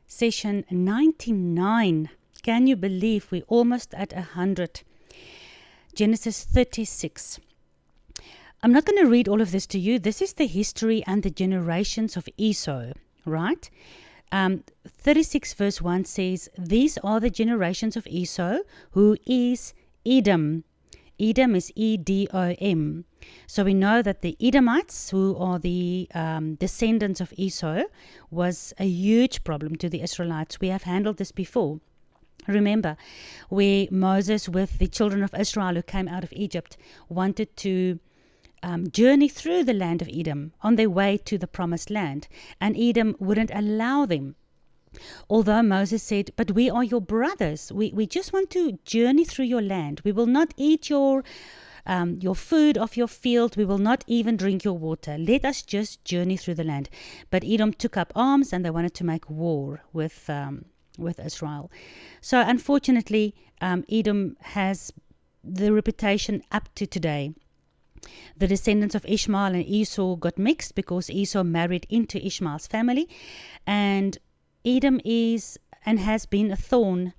session 99. Can you believe we're almost at 100? Genesis 36. I'm not going to read all of this to you. This is the history and the generations of Esau, right? 36 verse 1 says, these are the generations of Esau, who is Edom. Edom is Edom. So we know that the Edomites, who are the descendants of Esau, was a huge problem to the Israelites. We have handled this before. Remember, where Moses with the children of Israel who came out of Egypt wanted to journey through the land of Edom on their way to the promised land, and Edom wouldn't allow them. Although Moses said, but we are your brothers, we just want to journey through your land. We will not eat your food off your field. We will not even drink your water. Let us just journey through the land. But Edom took up arms and they wanted to make war with Israel. So unfortunately, Edom has the reputation up to today. The descendants of Ishmael and Esau got mixed because Esau married into Ishmael's family, and Edom is and has been a thorn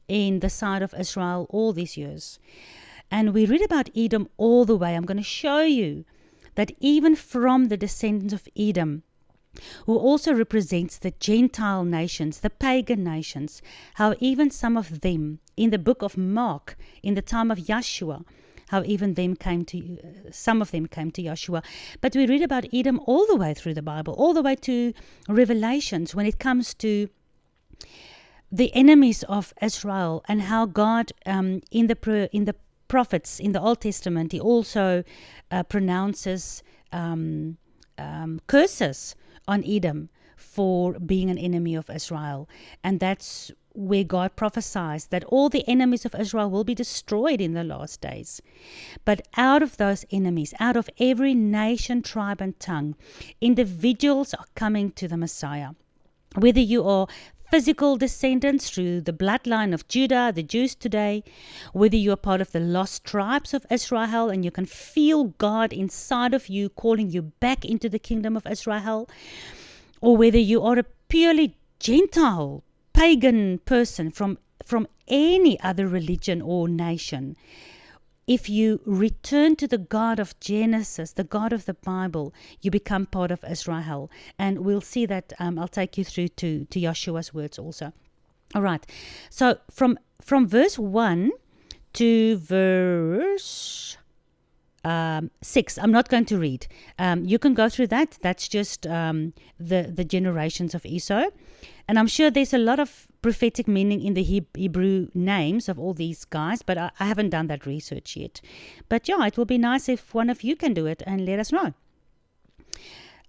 in the side of Israel all these years. And we read about Edom all the way. I'm going to show you that even from the descendants of Edom, who also represents the Gentile nations, the pagan nations, how even some of them, in the book of Mark, in the time of Yeshua, how even some of them came to Yeshua. But we read about Edom all the way through the Bible, all the way to Revelations, when it comes to the enemies of Israel, and how God, in the prophets, in the Old Testament, he also pronounces curses on Edom for being an enemy of Israel. And that's where God prophesies that all the enemies of Israel will be destroyed in the last days. But out of those enemies, out of every nation, tribe, and tongue, individuals are coming to the Messiah. Whether you are physical descendants through the bloodline of Judah, the Jews today, whether you are part of the lost tribes of Israel and you can feel God inside of you calling you back into the kingdom of Israel, or whether you are a purely Gentile, pagan person from any other religion or nation, if you return to the God of Genesis, the God of the Bible, you become part of Israel. And we'll see that. I'll take you through to Yeshua's words also. All right. So from verse 1 to verse 6, I'm not going to read. You can go through that. That's just the generations of Esau. And I'm sure there's a lot of prophetic meaning in the Hebrew names of all these guys, but I haven't done that research yet. But yeah, it will be nice if one of you can do it and let us know.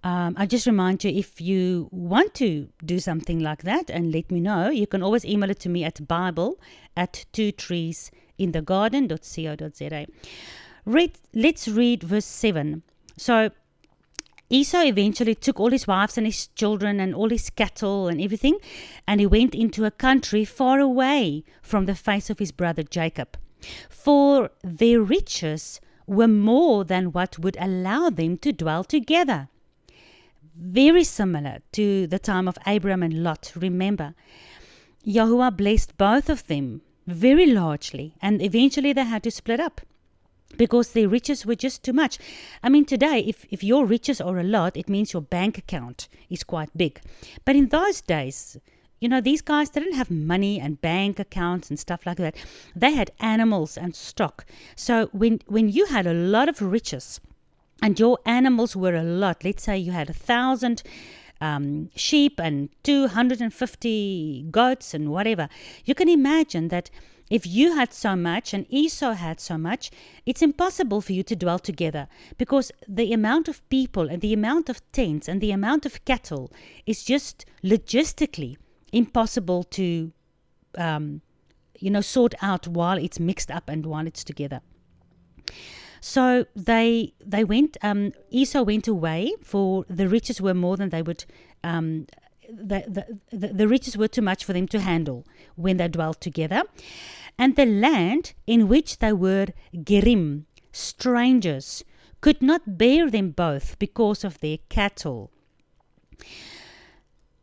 I just remind you, if you want to do something like that and let me know, you can always email it to me at bible@twotreesinthegarden.co.za. Let's read verse 7. So Esau eventually took all his wives and his children and all his cattle and everything, and he went into a country far away from the face of his brother Jacob. For their riches were more than what would allow them to dwell together. Very similar to the time of Abraham and Lot. Remember, Yahuwah blessed both of them very largely, and eventually they had to split up, because their riches were just too much. I mean, today, if your riches are a lot, it means your bank account is quite big. But in those days, these guys didn't have money and bank accounts and stuff like that. They had animals and stock. So when you had a lot of riches and your animals were a lot, let's say you had 1,000 sheep and 250 goats and whatever, you can imagine that if you had so much and Esau had so much, it's impossible for you to dwell together, because the amount of people and the amount of tents and the amount of cattle is just logistically impossible to sort out while it's mixed up and while it's together. So they went. Esau went away, for the riches were more than they would. The riches were too much for them to handle when they dwelt together. And the land in which they were gerim, strangers, could not bear them both because of their cattle.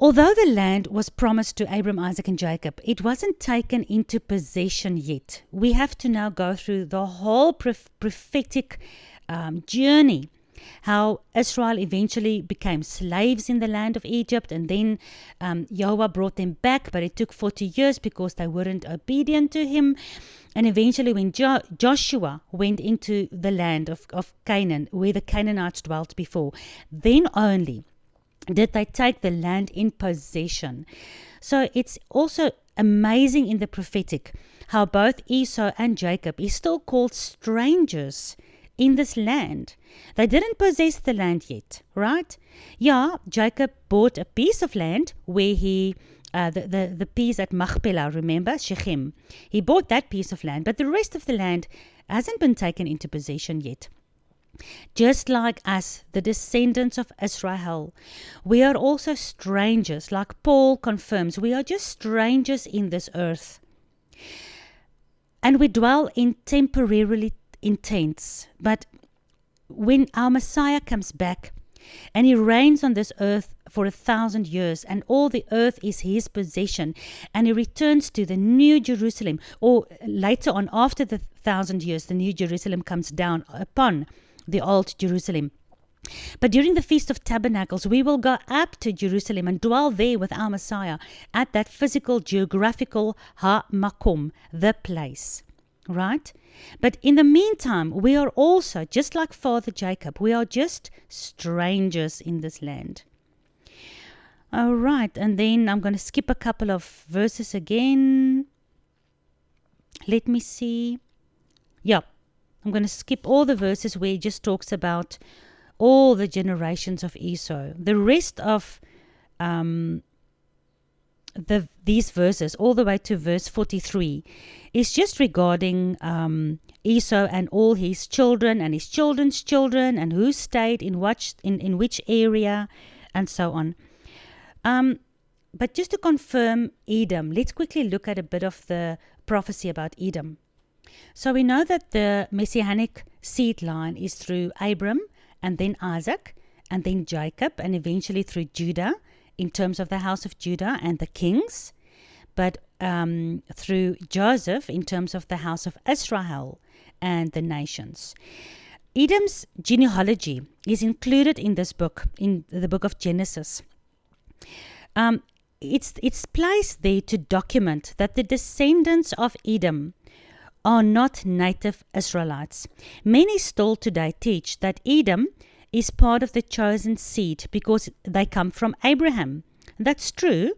Although the land was promised to Abram, Isaac, and Jacob, it wasn't taken into possession yet. We have to now go through the whole prophetic journey, how Israel eventually became slaves in the land of Egypt, and then Yahweh brought them back, but it took 40 years because they weren't obedient to him. And eventually when Joshua went into the land of Canaan, where the Canaanites dwelt before, then only did they take the land in possession. So it's also amazing in the prophetic how both Esau and Jacob is still called strangers in this land. They didn't possess the land yet, right? Yeah, Jacob bought a piece of land where he, the piece at Machpelah, remember, Shechem. He bought that piece of land, but the rest of the land hasn't been taken into possession yet. Just like us, the descendants of Israel, we are also strangers, like Paul confirms. We are just strangers in this earth. And we dwell in temporarily in tents. But when our Messiah comes back and he reigns on this earth for 1,000 years, and all the earth is his possession, and he returns to the New Jerusalem, or later on after the 1,000 years, the New Jerusalem comes down upon the old Jerusalem. But during the Feast of Tabernacles, we will go up to Jerusalem and dwell there with our Messiah at that physical, geographical ha-makom, the place, right? But in the meantime, we are also, just like Father Jacob, we are just strangers in this land. All right, and then I'm going to skip a couple of verses again. Let me see. Yeah. I'm going to skip all the verses where he just talks about all the generations of Esau. The rest of these verses, all the way to verse 43, is just regarding Esau and all his children and his children's children, and who stayed in which area, and so on. But just to confirm Edom, let's quickly look at a bit of the prophecy about Edom. So we know that the messianic seed line is through Abram, and then Isaac, and then Jacob, and eventually through Judah, in terms of the house of Judah and the kings, but through Joseph in terms of the house of Israel and the nations. Edom's genealogy is included in this book, in the book of Genesis. It's placed there to document that the descendants of Edom are not native Israelites. Many still today teach that Edom is part of the chosen seed because they come from Abraham. That's true.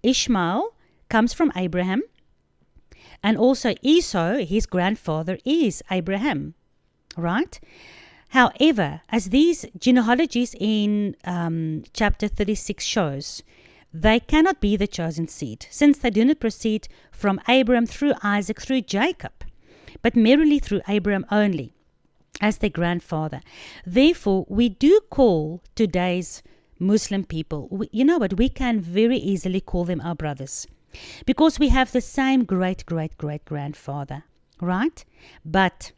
Ishmael comes from Abraham, and also Esau, his grandfather, is Abraham, right? However, as these genealogies in chapter 36 shows, they cannot be the chosen seed, since they do not proceed from Abraham through Isaac through Jacob, but merely through Abraham only, as their grandfather. Therefore, we do call today's Muslim people, you know what, we can very easily call them our brothers, because we have the same great-great-great-grandfather, right? But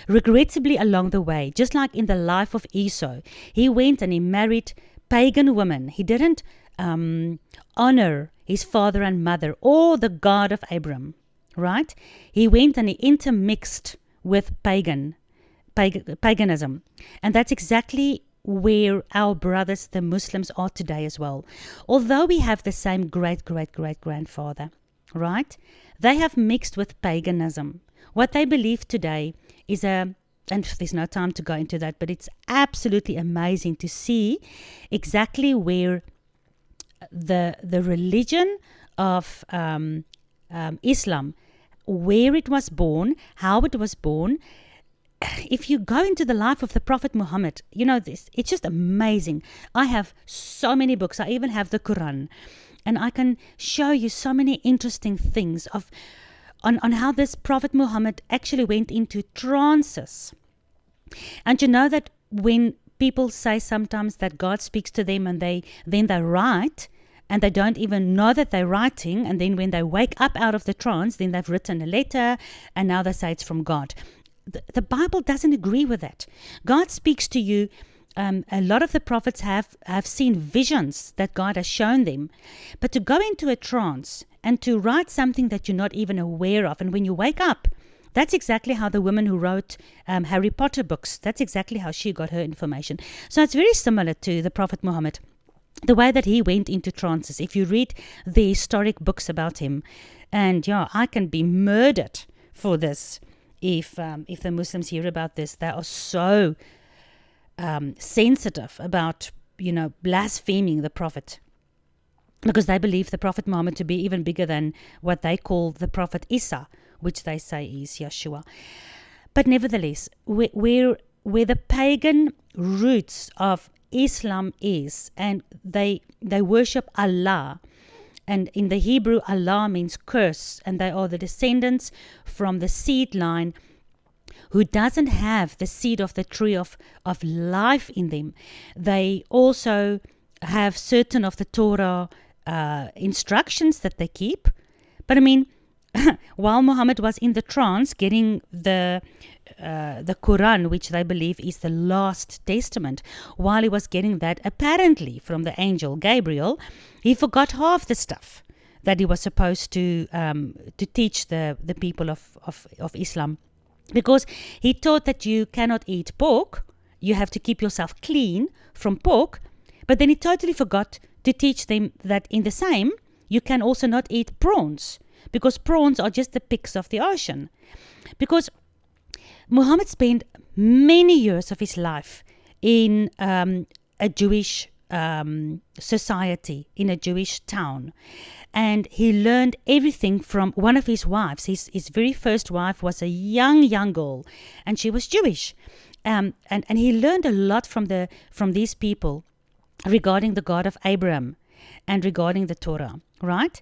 regrettably along the way, just like in the life of Esau, he went and he married pagan women. He didn't honor his father and mother or the God of Abram, right? He went and he intermixed with paganism. And that's exactly where our brothers, the Muslims, are today as well. Although we have the same great-great-great-grandfather, right? They have mixed with paganism. What they believe today is and there's no time to go into that, but it's absolutely amazing to see exactly where the religion of Islam, where it was born, how it was born. If you go into the life of the Prophet Muhammad, you know this, it's just amazing. I have so many books. I even have the Quran, and I can show you so many interesting things on how this Prophet Muhammad actually went into trances. And you know that when people say sometimes that God speaks to them and then they write, and they don't even know that they're writing, and then when they wake up out of the trance, then they've written a letter, and now they say it's from God. The Bible doesn't agree with that. God speaks to you a lot of the prophets have seen visions that God has shown them. But to go into a trance and to write something that you're not even aware of, and when you wake up, that's exactly how the woman who wrote Harry Potter books, that's exactly how she got her information. So it's very similar to the Prophet Muhammad, the way that he went into trances. If you read the historic books about him, and I can be murdered for this if the Muslims hear about this. They are so sensitive about, blaspheming the Prophet, because they believe the Prophet Muhammad to be even bigger than what they call the Prophet Esau, which they say is Yeshua. But nevertheless, where the pagan roots of Islam is, and they worship Allah, and in the Hebrew, Allah means curse, and they are the descendants from the seed line who doesn't have the seed of the tree of life in them. They also have certain of the Torah instructions that they keep. But I mean, while Muhammad was in the trance getting the Quran, which they believe is the last testament, while he was getting that apparently from the angel Gabriel, he forgot half the stuff that he was supposed to teach the people of Islam, because he taught that you cannot eat pork, you have to keep yourself clean from pork, but then he totally forgot to teach them that in the same you can also not eat prawns, because prawns are just the pigs of the ocean. Because Muhammad spent many years of his life in a Jewish society, in a Jewish town, and he learned everything from one of his wives. His very first wife was a young girl, and she was Jewish, and he learned a lot from these people regarding the God of Abraham and regarding the Torah, right?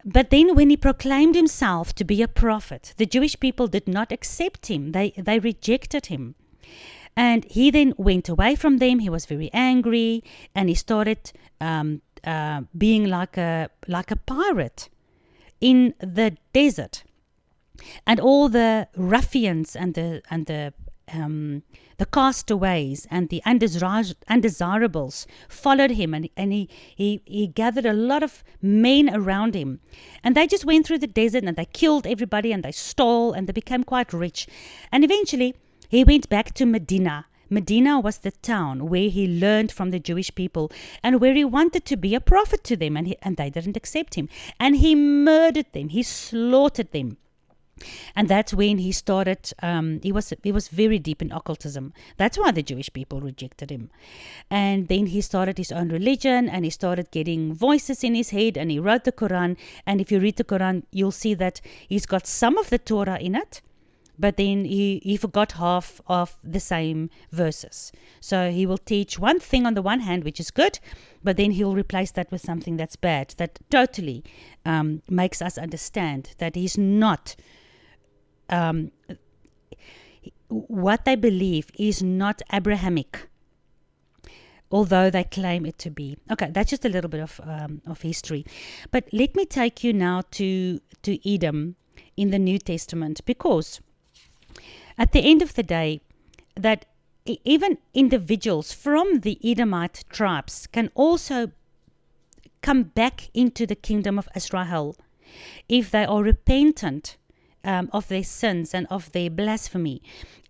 But then when he proclaimed himself to be a prophet, the Jewish people did not accept him. They rejected him. And he then went away from them. He was very angry, and he started being like a pirate in the desert. And all the ruffians and the castaways and the undesirables followed him, and he gathered a lot of men around him, and they just went through the desert and they killed everybody and they stole and they became quite rich. And eventually he went back to Medina. Medina was the town where he learned from the Jewish people and where he wanted to be a prophet to them, and they didn't accept him, and he murdered them, he slaughtered them. And that's when he started, he was very deep in occultism. That's why the Jewish people rejected him. And then he started his own religion, and he started getting voices in his head, and he wrote the Quran. And if you read the Quran, you'll see that he's got some of the Torah in it, but then he forgot half of the same verses. So he will teach one thing on the one hand, which is good, but then he'll replace that with something that's bad, that totally makes us understand that he's not... what they believe is not Abrahamic, although they claim it to be. Okay, that's just a little bit of history. But let me take you now to Edom in the New Testament, because at the end of the day, that even individuals from the Edomite tribes can also come back into the kingdom of Israel if they are repentant of their sins and of their blasphemy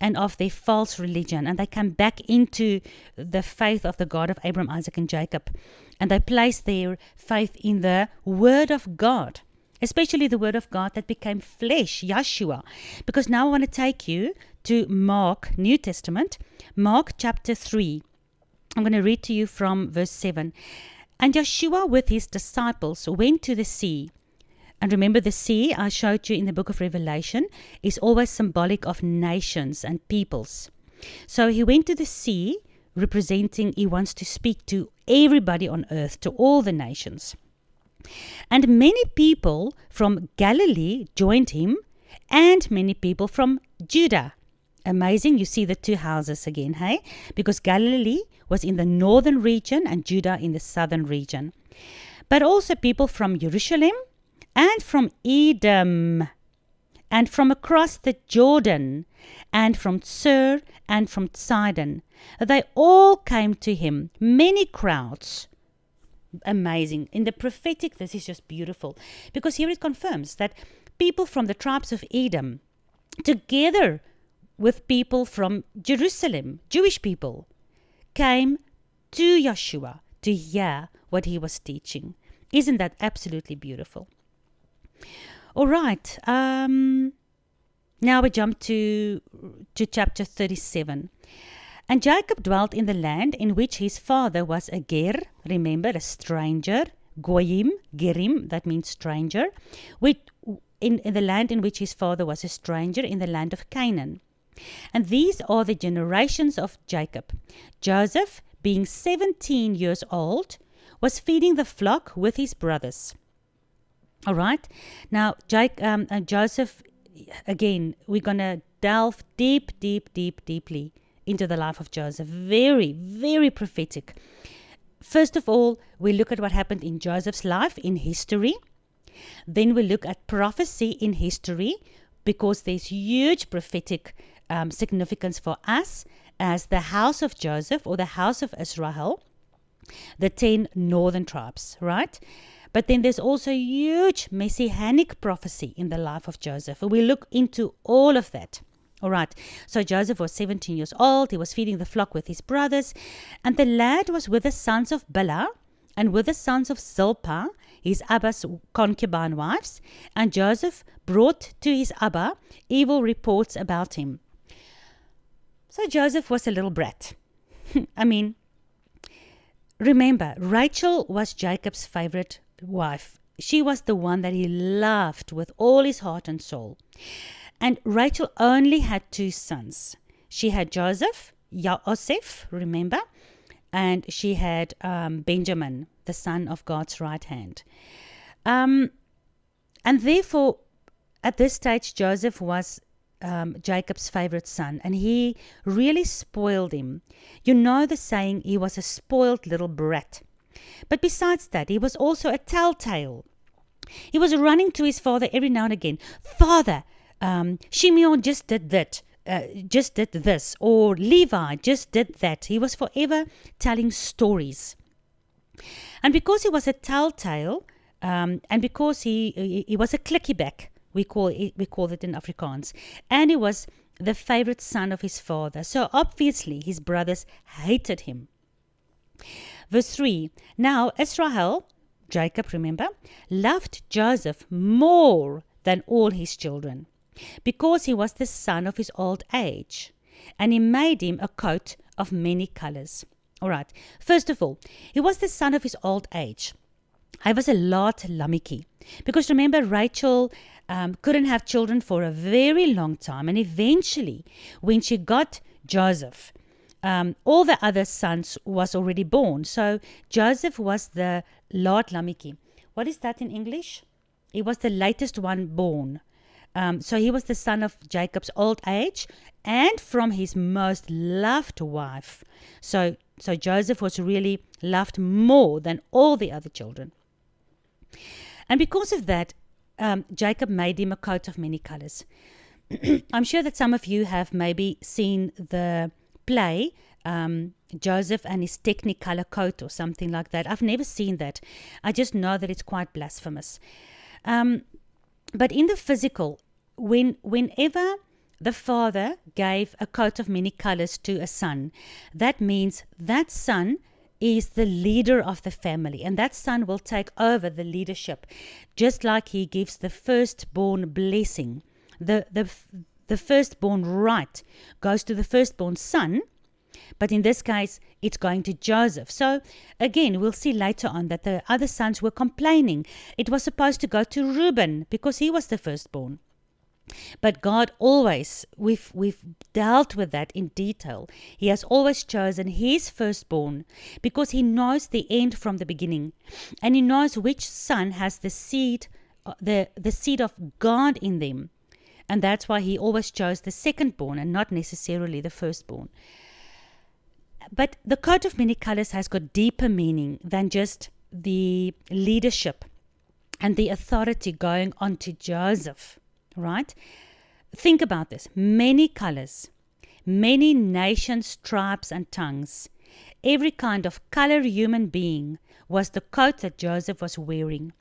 and of their false religion, and they come back into the faith of the God of Abraham, Isaac, and Jacob, and they place their faith in the Word of God, especially the Word of God that became flesh, Yeshua. Because now I want to take you to Mark, New Testament, Mark chapter 3. I'm going to read to you from verse 7. And Yeshua with his disciples went to the sea. And remember, the sea I showed you in the book of Revelation is always symbolic of nations and peoples. So he went to the sea, representing he wants to speak to everybody on earth, to all the nations. And many people from Galilee joined him, and many people from Judah. Amazing, you see the two houses again, hey? Because Galilee was in the northern region and Judah in the southern region. But also people from Jerusalem and from Edom and from across the Jordan, and from Tsur, and from Sidon. They all came to him, many crowds. Amazing. In the prophetic, this is just beautiful, because here it confirms that people from the tribes of Edom, together with people from Jerusalem, Jewish people, came to Yeshua to hear what he was teaching. Isn't that absolutely beautiful? All right. Now we jump to chapter 37. And Jacob dwelt in the land in which his father was a ger, remember, a stranger, goyim, gerim, that means stranger, in the land in which his father was a stranger, in the land of Canaan. And these are the generations of Jacob. Joseph, being 17 years old, was feeding the flock with his brothers. All right. Now, Joseph, again, we're going to delve deeply into the life of Joseph. Very, very prophetic. First of all, we look at what happened in Joseph's life in history. Then we look at prophecy in history, because there's huge prophetic significance for us as the house of Joseph, or the house of Israel, the 10 northern tribes, right? But then there's also huge messianic prophecy in the life of Joseph. We look into all of that. All right. So Joseph was 17 years old. He was feeding the flock with his brothers. And the lad was with the sons of Bilhah and with the sons of Zilpah, his Abba's concubine wives. And Joseph brought to his Abba evil reports about him. So Joseph was a little brat. I mean, remember, Rachel was Jacob's favorite wife. She was the one that he loved with all his heart and soul. And Rachel only had 2 sons. She had Joseph, Yosef, remember, and she had Benjamin, the son of God's right hand. And therefore, at this stage, Joseph was Jacob's favorite son, and he really spoiled him. You know the saying, he was a spoiled little brat. But besides that, he was also a telltale. He was running to his father every now and again. Father, Shimeon just did that, just did this, or Levi just did that. He was forever telling stories. And because he was a telltale, and because he was a clicky-back, we call it in Afrikaans, and he was the favorite son of his father. So obviously his brothers hated him. Verse 3, now Israel, Jacob, remember, loved Joseph more than all his children, because he was the son of his old age, and he made him a coat of many colors. All right, first of all, he was the son of his old age. Hy was 'n laat lammetjie, because remember, Rachel couldn't have children for a very long time, and eventually, when she got Joseph, all the other sons was already born. So Joseph was the laat lammetjie. What is that in English? He was the latest one born. So he was the son of Jacob's old age and from his most loved wife. So Joseph was really loved more than all the other children. And because of that, Jacob made him a coat of many colors. I'm sure that some of you have maybe seen the play, Joseph and his Technicolor coat or something like that. I've never seen that. I just know that it's quite blasphemous. But in the physical, whenever the father gave a coat of many colors to a son, that means that son is the leader of the family, and that son will take over the leadership, just like he gives the firstborn blessing. The firstborn right goes to the firstborn son, but in this case, it's going to Joseph. So again, we'll see later on that the other sons were complaining. It was supposed to go to Reuben because he was the firstborn. But God always, we've dealt with that in detail. He has always chosen his firstborn because he knows the end from the beginning. And he knows which son has the seed, the seed of God in them. And that's why he always chose the secondborn and not necessarily the firstborn. But the coat of many colors has got deeper meaning than just the leadership and the authority going on to Joseph. right? Think about this. Many colors, many nations, tribes, and tongues. Every kind of color human being was the coat that Joseph was wearing.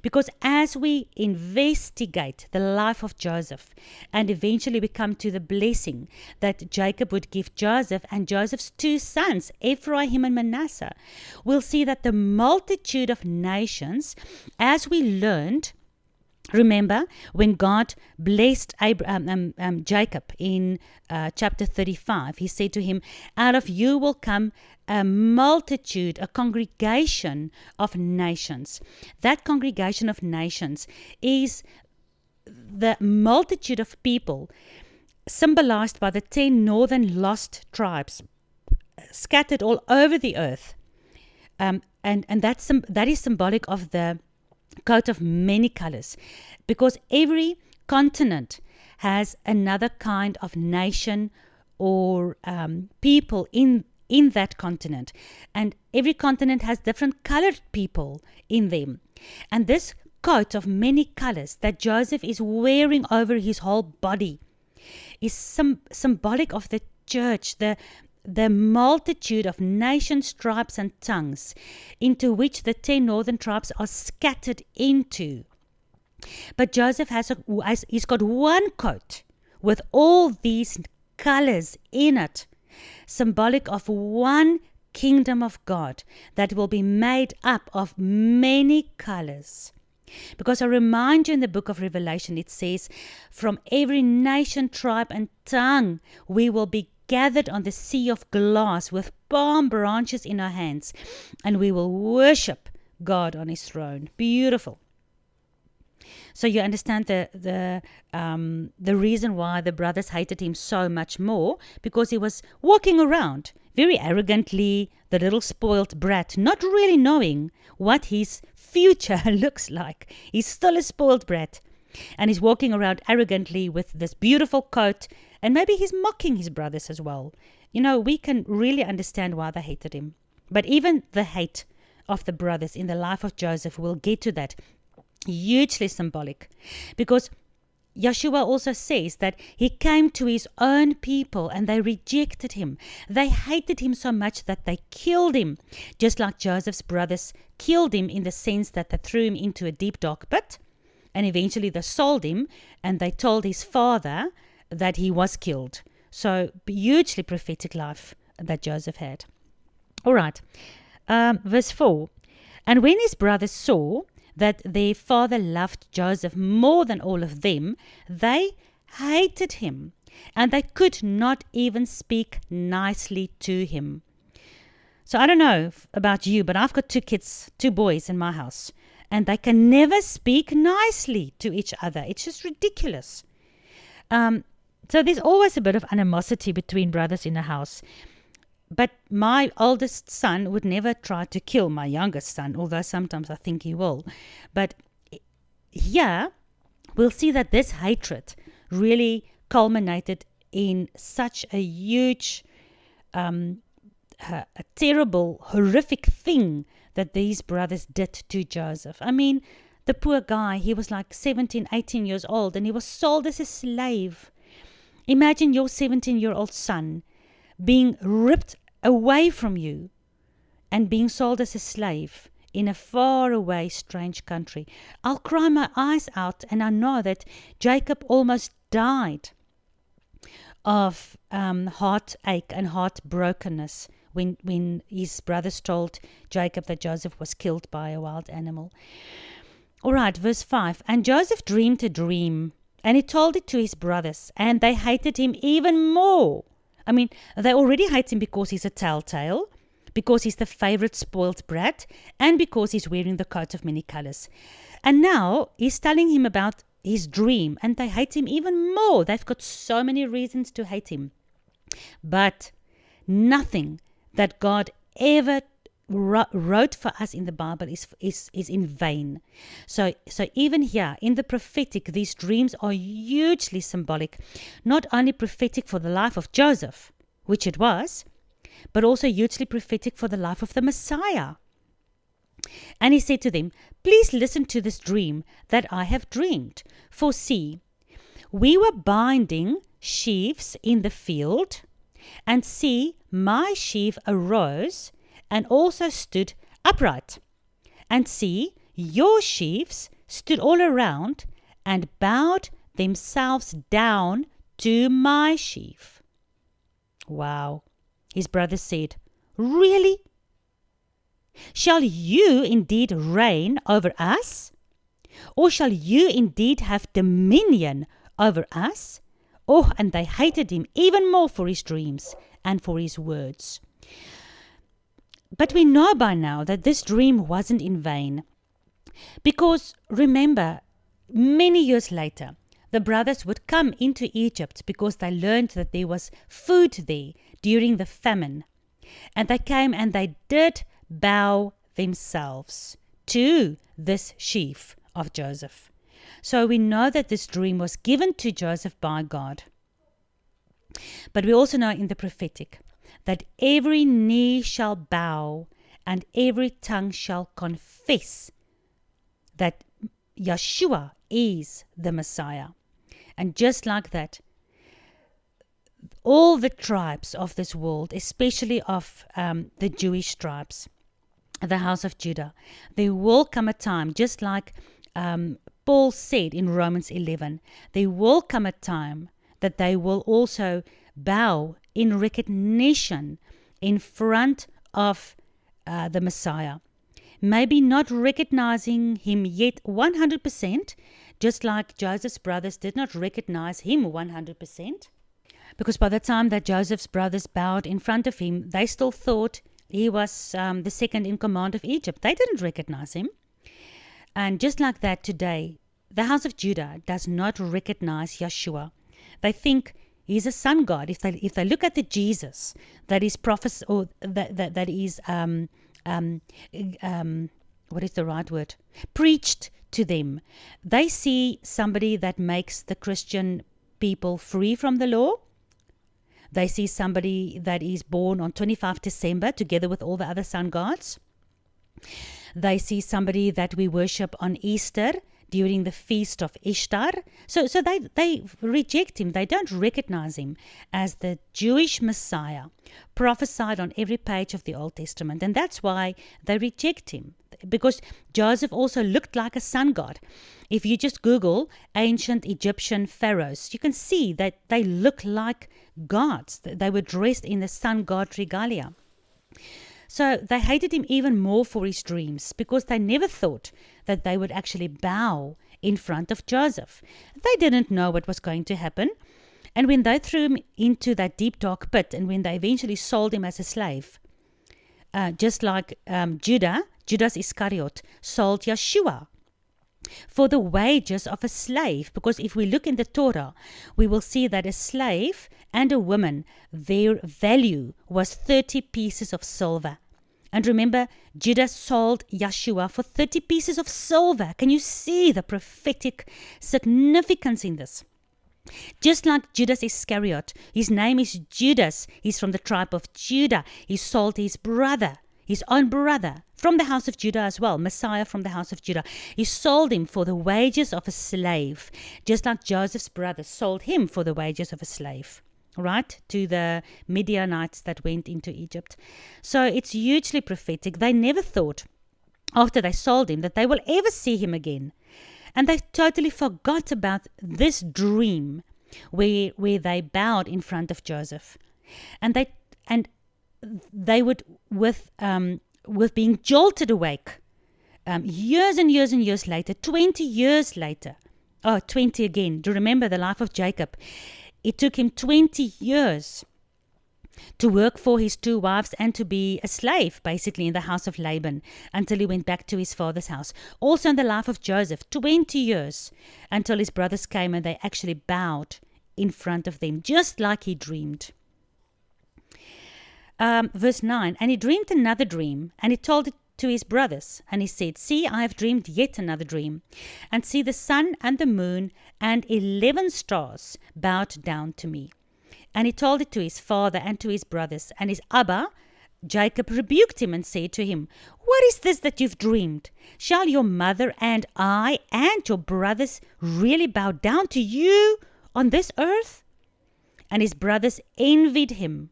Because as we investigate the life of Joseph, and eventually we come to the blessing that Jacob would give Joseph and Joseph's two sons, Ephraim and Manasseh, we'll see that the multitude of nations, as we learned, remember when God blessed Jacob in chapter 35, he said to him, out of you will come a multitude, a congregation of nations. That congregation of nations is the multitude of people symbolized by the 10 northern lost tribes scattered all over the earth. And that is symbolic of the coat of many colors, because every continent has another kind of nation or people in that continent, and every continent has different colored people in them. And this coat of many colors that Joseph is wearing over his whole body is symbolic of the church, the multitude of nations, tribes, and tongues into which the 10 northern tribes are scattered into. But Joseph he's got one coat with all these colors in it, symbolic of one kingdom of God that will be made up of many colors. Because I remind you, in the book of Revelation, it says, from every nation, tribe, and tongue, we will be gathered on the sea of glass with palm branches in our hands, and we will worship God on his throne. Beautiful. So you understand the reason why the brothers hated him so much more, because he was walking around very arrogantly, the little spoiled brat, not really knowing what his future looks like. He's still a spoiled brat, and he's walking around arrogantly with this beautiful coat, and maybe he's mocking his brothers as well. You know, we can really understand why they hated him. But even the hate of the brothers in the life of Joseph, we'll get to that, hugely symbolic, because Yeshua also says that he came to his own people and they rejected him. They hated him so much that they killed him, just like Joseph's brothers killed him, in the sense that they threw him into a deep dark pit, and eventually they sold him and they told his father that he was killed. So hugely prophetic life that Joseph had. All right, verse 4. And when his brothers saw that their father loved Joseph more than all of them, they hated him, and they could not even speak nicely to him. So I don't know about you, but I've got two kids, two boys in my house, and they can never speak nicely to each other. It's just ridiculous. So there's always a bit of animosity between brothers in the house. But my oldest son would never try to kill my youngest son, although sometimes I think he will. But here, we'll see that this hatred really culminated in such a huge, a terrible, horrific thing that these brothers did to Joseph. I mean, the poor guy, he was like 17, 18 years old, and he was sold as a slave. Imagine your 17-year-old son being ripped away from you and being sold as a slave in a faraway, strange country. I'll cry my eyes out, and I know that Jacob almost died of heartache and heartbrokenness when his brothers told Jacob that Joseph was killed by a wild animal. All right, verse 5. And Joseph dreamed a dream, and he told it to his brothers, and they hated him even more. I mean, they already hate him because he's a telltale, because he's the favorite spoiled brat, and because he's wearing the coat of many colors. And now he's telling him about his dream, and they hate him even more. They've got so many reasons to hate him. But nothing that God ever wrote for us in the Bible is in vain. So even here in the prophetic, these dreams are hugely symbolic, not only prophetic for the life of Joseph, which it was, but also hugely prophetic for the life of the Messiah. And he said to them, please listen to this dream that I have dreamed. For see, we were binding sheaves in the field, and see, my sheaf arose and also stood upright. And see, your sheaves stood all around and bowed themselves down to my sheaf. Wow. His brother said, Really? Shall you indeed reign over us? Or shall you indeed have dominion over us? Oh, and they hated him even more for his dreams and for his words. But we know by now that this dream wasn't in vain. Because remember, many years later, the brothers would come into Egypt because they learned that there was food there during the famine. And they came and they did bow themselves to this sheaf of Joseph. So we know that this dream was given to Joseph by God. But we also know in the prophetic that every knee shall bow and every tongue shall confess that Yeshua is the Messiah. And just like that, all the tribes of this world, especially of the Jewish tribes, the house of Judah, there will come a time, just like Paul said in Romans 11, there will come a time that they will also bow in recognition in front of the Messiah. Maybe not recognizing him yet 100%, just like Joseph's brothers did not recognize him 100%. Because by the time that Joseph's brothers bowed in front of him, they still thought he was the second in command of Egypt. They didn't recognize him. And just like that today, the house of Judah does not recognize Yeshua. They think he's a sun god. If they look at the Jesus that is prophes or that is what is the right word? Preached to them, they see somebody that makes the Christian people free from the law. They see somebody that is born on 25 December together with all the other sun gods. They see somebody that we worship on Easter during the feast of Ishtar. So they reject him. They don't recognize him as the Jewish Messiah prophesied on every page of the Old Testament. And that's why they reject him, because Joseph also looked like a sun god. If you just Google ancient Egyptian pharaohs, you can see that they look like gods. They were dressed in the sun god regalia. So they hated him even more for his dreams, because they never thought that they would actually bow in front of Joseph. They didn't know what was going to happen. And when they threw him into that deep dark pit, and when they eventually sold him as a slave, just like Judas Iscariot sold Yeshua for the wages of a slave. Because if we look in the Torah, we will see that a slave and a woman, their value was 30 pieces of silver. And remember, Judas sold Yeshua for 30 pieces of silver. Can you see the prophetic significance in this? Just like Judas Iscariot, his name is Judas. He's from the tribe of Judah. He sold his brother, his own brother, from the house of Judah as well, Messiah from the house of Judah. He sold him for the wages of a slave, just like Joseph's brother sold him for the wages of a slave, right, to the Midianites that went into Egypt. So it's hugely prophetic. They never thought, after they sold him, that they will ever see him again. And they totally forgot about this dream where they bowed in front of Joseph. And they would, with being jolted awake, years and years and years later, 20 years later, 20 again, to remember the life of Jacob. It took him 20 years to work for his two wives and to be a slave, basically, in the house of Laban until he went back to his father's house. Also in the life of Joseph, 20 years until his brothers came and they actually bowed in front of them, just like he dreamed. Verse 9, and he dreamed another dream, and he told it to his brothers, and he said, see, I have dreamed yet another dream, and see, the sun and the moon and 11 stars bowed down to me. And he told it to his father and to his brothers, and his Abba, Jacob, rebuked him and said to him, what is this that you've dreamed? Shall your mother and I and your brothers really bow down to you on this earth? And his brothers envied him.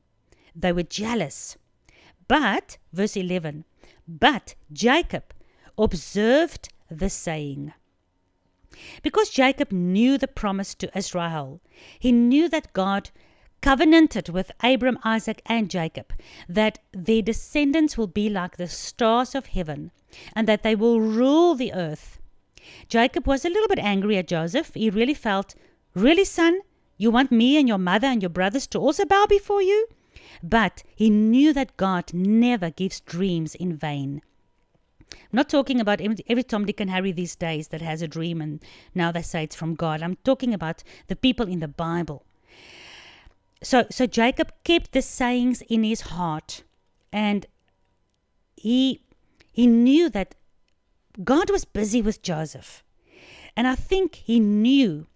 They were jealous. But, verse 11, but Jacob observed the saying. Because Jacob knew the promise to Israel, he knew that God covenanted with Abram, Isaac, and Jacob, that their descendants will be like the stars of heaven, and that they will rule the earth. Jacob was a little bit angry at Joseph. He really felt, really, son, you want me and your mother and your brothers to also bow before you? But he knew that God never gives dreams in vain. I'm not talking about every Tom, Dick, and Harry these days that has a dream and now they say it's from God. I'm talking about the people in the Bible. So Jacob kept the sayings in his heart, and he knew that God was busy with Joseph. And I think he knew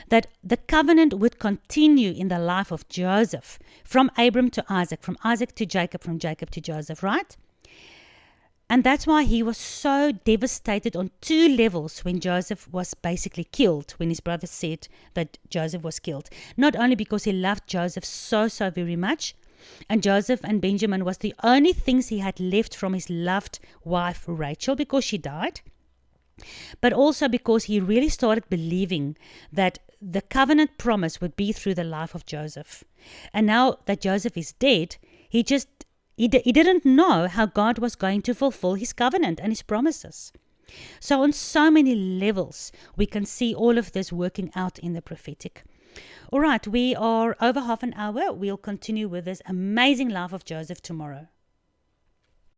that the covenant would continue in the life of Joseph, from Abram to Isaac, from Isaac to Jacob, from Jacob to Joseph, right? And that's why he was so devastated on two levels when Joseph was basically killed, when his brothers said that Joseph was killed. Not only because he loved Joseph so very much, and Joseph and Benjamin was the only things he had left from his loved wife Rachel because she died, but also because he really started believing that the covenant promise would be through the life of Joseph. And now that Joseph is dead, he didn't know how God was going to fulfill his covenant and his promises. So on so many levels, we can see all of this working out in the prophetic. All right, we are over half an hour. We'll continue with this amazing life of Joseph tomorrow.